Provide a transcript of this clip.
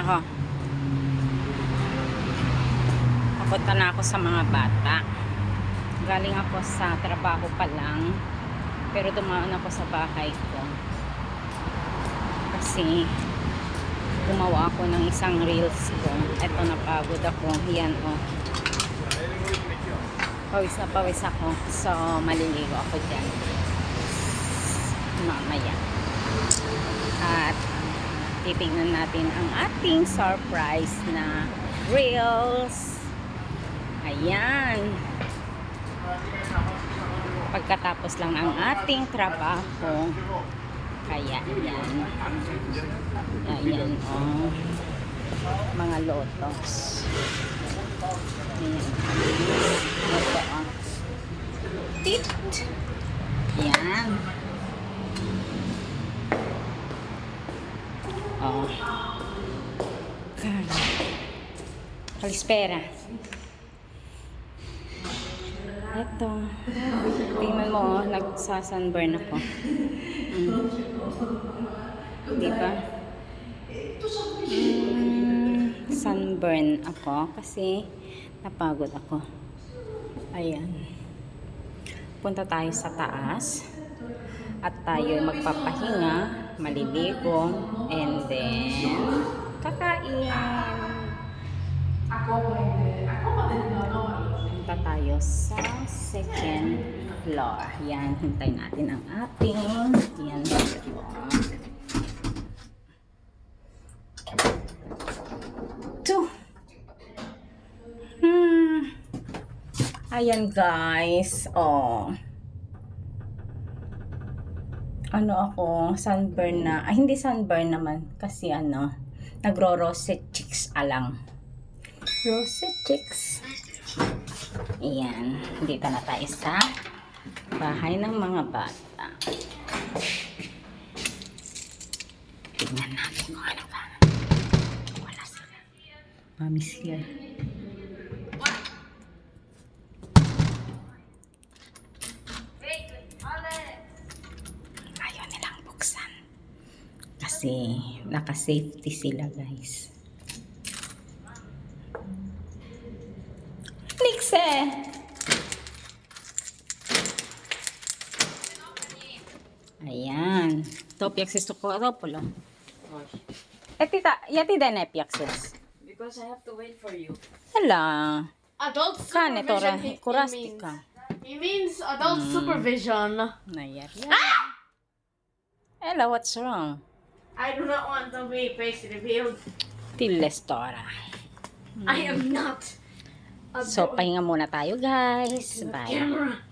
ako. Papunta na ako sa mga bata. Galing ako sa trabaho pa lang. Pero dumaan ako sa bahay ko. Kasi gumawa ako ng isang reels ko. Eto, napagod ako. Yan, oh. Pawis na pawis ako. So, maliligo ako dyan. Mamaya. At titignan natin ang ating surprise na reels. Ayan. Pagkatapos lang ang ating trabaho. Kaya yan. Ayan, oh. Mga lotos. Ayan. Ito, oh. Tit. Ayan. Oh. Kalispera. Ito. Tingnan mo, oh, nagsasunburn ako. Diba? Sunburn ako kasi napagod ako. Ayan. Punta tayo sa taas at tayo magpapahinga, maliligo, and then kakain. Punta tayo sa second floor. Yan, hintay natin ang ating yan. Ayan guys, oh. Ano ako, sunburn na. Ay, hindi sunburn naman. Kasi ano, nagro-rosette cheeks alang. Rosette cheeks. Ayan, dito na tayo sa bahay ng mga bata. Tignan natin kung ano ba. Wala sila. Mommy's here. Ayaw nilang buksan. Kasi naka-safety sila guys. Nixe! Ayan. Topiaksis to ko polo. Tita, yati din epiaksis. Because I have to wait for you. Hala. Adult Kane tora supervision. kurastika. It means adult supervision. Nayari. Hello, what's wrong? I do not want to be face revealed. Tilestora. I am not. So, pahinga muna tayo guys. Bye. Camera.